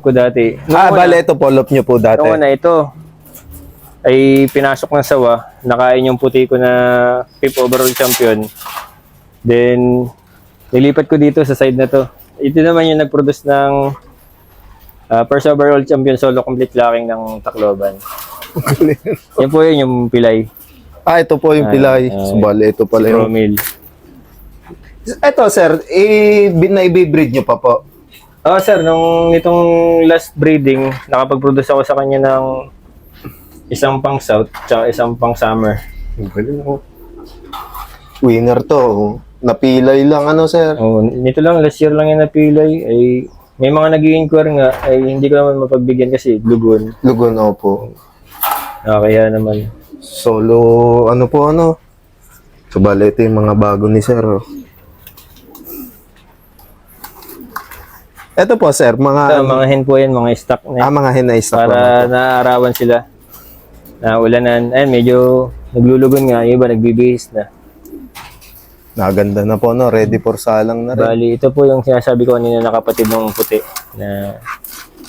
ko dati. Bale, ito po, lop nyo po dati. Noong una, ito ay pinasok ng sawa. Nakain yung puti ko na 5th overall champion. Then, nilipat ko dito sa side na to. Ito naman yung nag-produce ng first overall champion solo complete locking ng Tacloban. Yan po yun, yung pilay. Ito po yung pilay. So, bale, ito pala yung... Promil. Ito, sir, naibibreed nyo pa po. Sir, nitong last breeding, nakapag-produce ako sa kanya ng isang pang south tsaka isang pang summer. Winner to. Napilay lang, ano, sir? Nito lang, last year lang yung napilay. Ay, may mga nag-i-inquire nga, ay hindi ko naman mapagbigyan kasi lugon. Lugon, opo. Kaya naman. Solo, ano po, ano? So, bale, ito yung mga bago ni sir. Ito po, sir, Mga hen po yan, mga stock na. mga hen na stock. Para naaarawan sila. Na ulanan. Ayun, medyo naglulugon nga. Yung iba, nagbibihis na. Naganda na po, no? Ready for salang na rin. Bali, ito po yung sinasabi ko kanina na kapatid ng puti. Na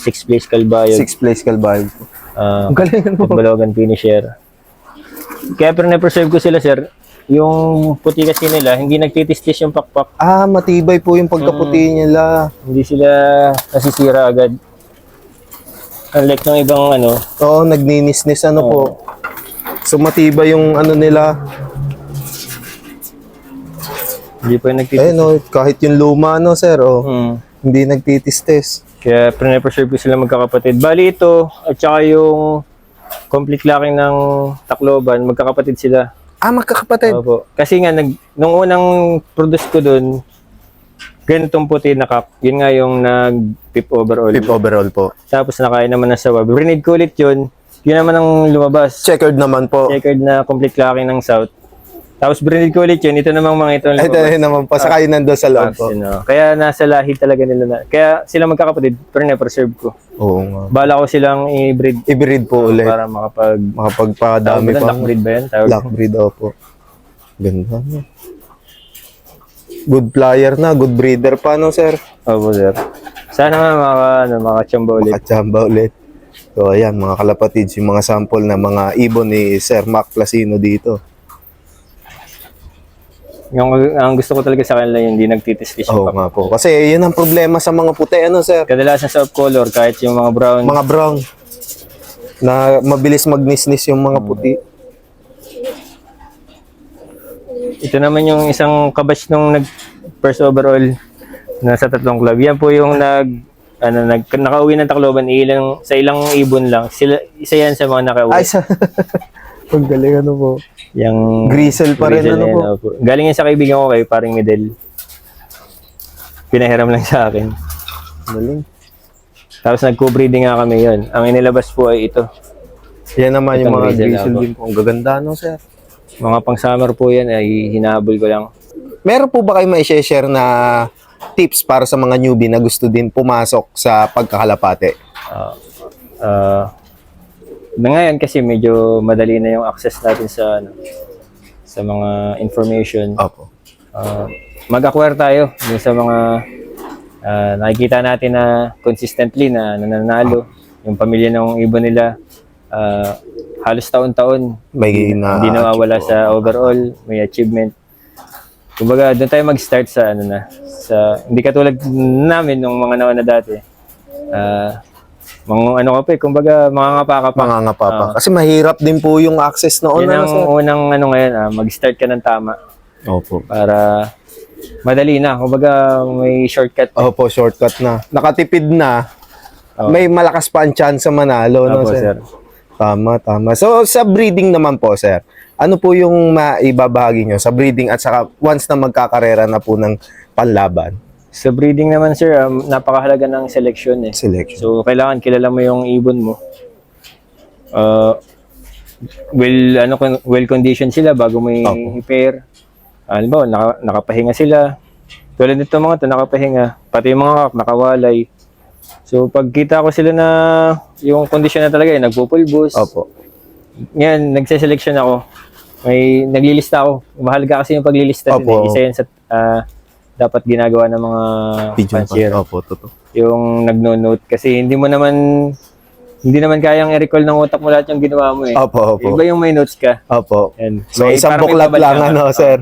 6th place Calbayog. 6th place Calbayog. Ang galing mo. Balogan finisher. Kaya pero na-preserve ko sila, sir. Yung puti kasi nila, hindi nagtitistis yung pakpak. Matibay po yung pagkaputi nila. Hindi sila nasisira agad. Unlike ng ibang ano. Oo, nagninisnis ano po. So matibay yung ano nila. Hindi pa yung nagtitistis. No, kahit yung luma, no, sir, hindi nagtitistis. Kaya pre-preserve ko sila magkakapatid. Bali ito, at saka yung complete locking ng Tacloban, magkakapatid sila. Magkakapatid. Opo. Kasi nga, nung unang produce ko dun, ganitong puti na cup. Yun nga yung nag-5th overall. 5th overall po. Tapos nakain naman ng sawa. Brinid ko ulit yun. Yun naman ang lumabas. Checkered naman po. Checkered na complete locking ng south. Tapos brinid ko ulit yun. Ito namang mga ito lumabas. Ito naman po. Saka yun nandun sa loob po. Kaya nasa lahi talaga nila na. Kaya sila magkakapatid, pero na-preserve ko. Oo nga. Bala ko silang i-breed. I-breed po ulit. Para makapagpadami pa. Lock breed ba yan? Lock breed, opo. Ganda na. Good flyer na, good breeder pa, no, sir? Opo, sir. Sana nga makachamba ulit. Makachamba ulit. So, ayan, mga kalapatids, yung mga sample na mga ibon ni Sir Mac Placino dito. Ang gusto ko talaga sa kanila yung hindi nagtitistis yung nga po. Kasi yun ang problema sa mga puti, ano, sir? kadalasan sa color, kahit yung mga brown. Mga brown. Na mabilis magnisnis yung mga puti. Ito naman yung isang kabatch nung first overall na sa 3 club. Yan po yung nakauwi ng Tacloban sa ilang ibon lang. Isa yan sa mga nakauwi. Ang galing, ano po. Yung Grisel pa rin, ano po. Galing yan sa kaibigan ko kay paring Medel. Pinahiram lang sa akin. Galing. Tapos nag-co-breeding nga kami yun. Ang inilabas po ay ito. Yan naman yung mga Grisel din po. Ang gaganda, no, sir? Mga pang-summer po yan ay hinahabol ko lang. Meron po ba kayo mai-share na tips para sa mga newbie na gusto din pumasok sa pagkakalapate? Na ngayon kasi medyo madali na yung access natin sa mga information. Opo. Mag-acquire tayo dun sa mga nakikita natin na consistently na nananalo. Yung pamilya ng ibon nila halos taon-taon hindi nawawala sa overall, may achievement. Kumbaga, doon tayo mag-start sa hindi katulad namin nung mga nauna dati. Kumbaga, mangangapa ka pa. Mangangapa pa. Kasi mahirap din po yung access noon. Yun ang unang ngayon, mag-start ka ng tama. Opo. Para madali na. Kumbaga, may shortcut. Opo, shortcut na. Nakatipid na. May malakas pa ang chance sa manalo. Opo, no, sir? sir. Tama. So, sa breeding naman po, sir, ano po yung maibabahagi nyo sa breeding at saka once na magkakarera na po ng panlaban? Sa breeding naman, sir, napakahalaga ng selection eh. Selection. So, kailangan kilala mo yung ibon mo. Well-conditioned sila bago mo i-pair. Halimbawa, nakapahinga sila. Tulad nito mga ito, nakapahinga. Pati yung mga nakawalay. So, pagkita ko sila na yung kondisyon na talaga, nagpupulbos. Opo. Ngayon, nagseselection ako. Naglilista ako. Mahalaga kasi yung paglilista. Opo. Isa yan dapat ginagawa ng mga Pigeon puncher. pa. Opo, totoo. Yung nagno-note kasi hindi naman kayang i-recall ng utak mo lahat yung ginawa mo eh. Opo, opo. Iba yung may notes ka. Opo. Yan. So, May- isang parang may buklat babad lang, ka. ano, sir.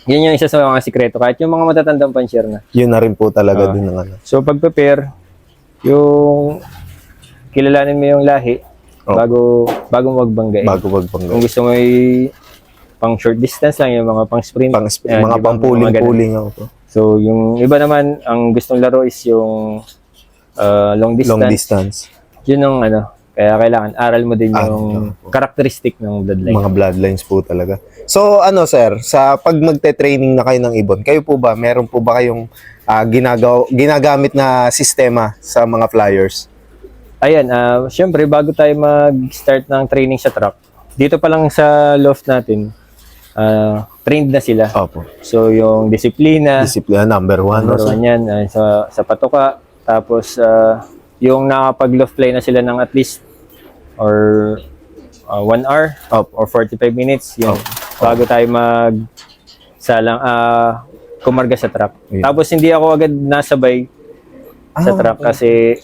Yun yung isa sa mga sikreto. Kahit yung mga matatandang puncher na. Yun na rin po talaga din ng ano. So, pag-prepare, yung kilalanin mo yung lahi bago mo magbangga. Bago magbangga. Kung gusto mo pang short distance lang, yung mga pang sprint. Yan, Mga di ba? pang-pooling ako. So, yung iba naman, ang gustong laro is yung long distance. Long distance. Yun ang kaya kailangan aral mo din Ah, yung karakteristik ng bloodline. Mga bloodlines po talaga. So, sir, sa pag magte-training na kayo ng ibon, kayo po ba, meron po ba kayong ginagamit na sistema sa mga flyers? Ayan, syempre bago tayo mag-start ng training sa truck, dito pa lang sa loft natin, trained na sila. Opo. So, yung disiplina, Disiplina number one. number one yan, sa patuka, tapos yung nakapag-loft fly na sila ng at least or 1 hour Opo. or 45 minutes, yun, bago tayo kumarga sa truck. Yeah. Tapos hindi ako agad nasabay sa truck kasi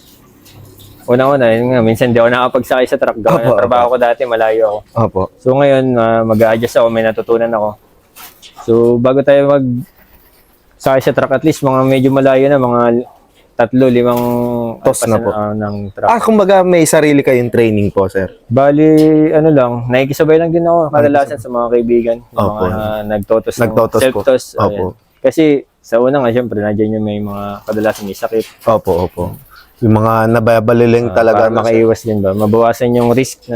unang-una, yun nga, minsan hindi ako nakapagsakay sa truck. Gawa Opo, ng trabaho ko dati, malayo ako. Opo. So ngayon, mag-a-adjust ako, may natutunan ako. So bago tayo sakay sa truck, at least mga medyo malayo na, mga 3-5 Tos na po. ng truck. Kumbaga may sarili kayong training po, sir. Bali, nakikisabay lang din ako kadalasan sa mga kaibigan. Yung Opo. mga nagtotos Nagtotos po. self-toss. Opo. Ayan. Kasi sa una nga, syempre, nandiyan yung may mga kadalasan may sakit. Opo, opo. Yung mga nababaliling talaga Para makaiwas din ba? Mabawasan yung risk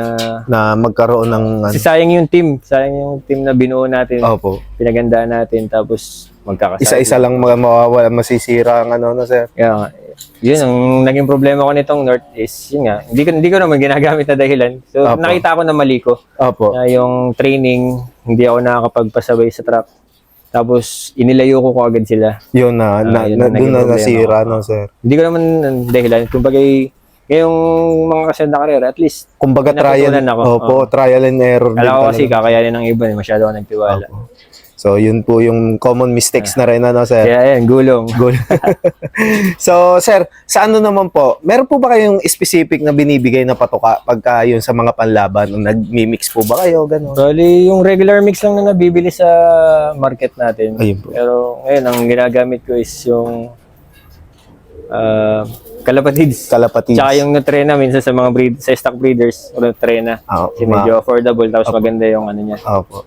na magkaroon ng kasi sayang yung team. Sayang yung team na binuo natin. opo. Pinagandaan natin. Tapos magkakasama. Isa-isa lang mawawala, masisira ang sir. Kaya nga, yun ang naging problema ko nitong North is, yun nga, hindi ko naman ginagamit na dahilan. So, Opo. nakita ko na mali ko. Opo. Na yung training, hindi ako nakakapagpasabay sa truck. Tapos, inilayo ko agad sila. Yun yun ang doon naging na problema nasira, ko. no, sir. Hindi ko naman dahilan. Kumbaga, ngayong mga kasunod na karera, at least, Kumbaga trial, natutunan ako. opo, trial and error din alam ko kasi talaga. kakayanin ng iba, masyado ako nagtiwala. Opo. So, yun po yung common mistakes na rin, sir. Kaya ayan, gulong. So, sir, sa naman po, meron po ba kayong specific na binibigay na patuka pagka yun sa mga panlaban? Nag-mix po ba kayo? Ganon. Bali, yung regular mix lang na nabibili sa market natin. Ayun po. Pero ngayon, ang ginagamit ko is yung Kalapatids. Kalapatids. Tsaka yung Nutrena, minsan sa mga sa stock breeders, Nutrena. Kasi medyo affordable, tapos maganda yung niya, Opo.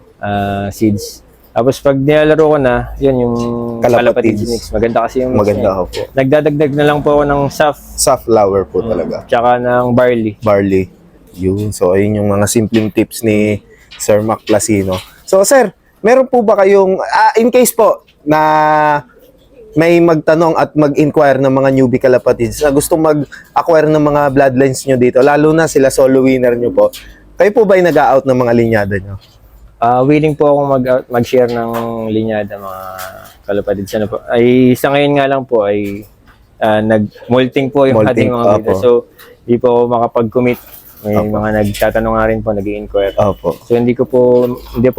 seeds. Tapos pag nilalaro ko na, yun yung Kalapatids. Kalapatids mix. Maganda kasi yung mix Maganda niya. po. Nagdadagdag na lang po ako ng SAF, Safflower po talaga. tsaka ng barley. Barley. Yun. So, ayun yung mga simpleng tips ni Sir Mac Placino. So, sir, meron po ba kayong, in case po, na may magtanong at mag-inquire ng mga newbie kalapatids na gusto mag-acquire ng mga bloodlines nyo dito, lalo na sila solo winner nyo po, kayo po ba ay nag-out ng mga linyada nyo? Willing po akong mag-share ng linyada mga kalapatids. Po. Ay, sa ngayon nga lang po ay nag-molting po yung Molting, ating mga breeder. opo. So, di po ako makapag-commit. May Opo. mga nagtatanong nga rin po, nag-i-inquire. Opo. So, hindi po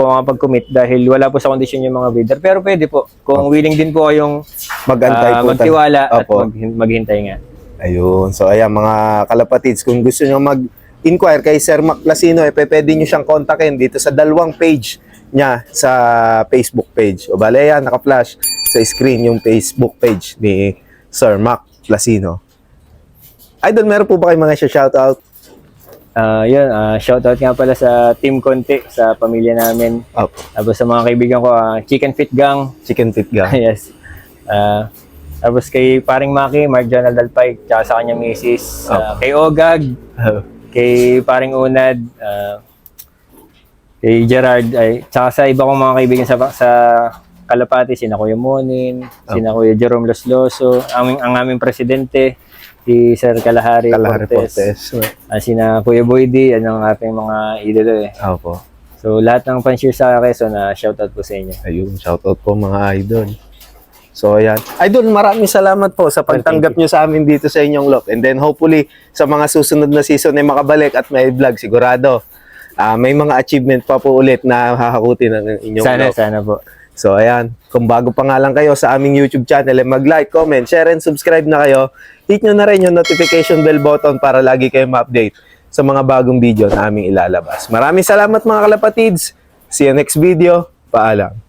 makapag-commit dahil wala po sa kondisyon yung mga breeder. Pero pwede po. Kung willing din po kayong Mag-antay po. magtiwala at Opo. maghintay nga. Ayun. So, ayan mga kalapatids, kung gusto nyo mag-inquire kay Sir Mac Placino, pwede nyo siyang kontakin dito sa dalawang page niya sa Facebook page. O bale yan, naka-flash sa screen yung Facebook page ni Sir Mac Placino. Idol, meron po ba kayong mga shoutout? Shoutout nga pala sa Team Conte, sa pamilya namin. Opo. Tapos sa mga kaibigan ko, Chicken Fit Gang. Chicken Fit Gang. Yes. Tapos kay paring Maki, Mark Jonald Alpay, tsaka sa kanyang misis. Kay Ogag, kay paring Unad, kay Gerard, tsaka sa iba kong mga kaibigan sa Kalapati, sina Kuya Monin, sina Kuya Jerome Losloso, ang aming presidente, si Sir Kalahari Portes. Sina Kuya Boydi, yan ang ating mga idolo eh. Opo. So lahat ng pan-share sa Quezon, shoutout po sa inyo. Ayun, shoutout po mga idol. So, ayan. Idol, maraming salamat po sa pagtanggap nyo sa amin dito sa inyong loft. And then, hopefully, sa mga susunod na season ay makabalik at may vlog, sigurado. May mga achievement pa po ulit na hahakutin ng inyong loft. Sana po. So, ayan. Kung bago pa nga lang kayo sa aming YouTube channel, mag-like, comment, share, and subscribe na kayo. Hit nyo na rin yung notification bell button para lagi kayo ma-update sa mga bagong video na aming ilalabas. Maraming salamat mga kalapatids. See you next video. Paalam.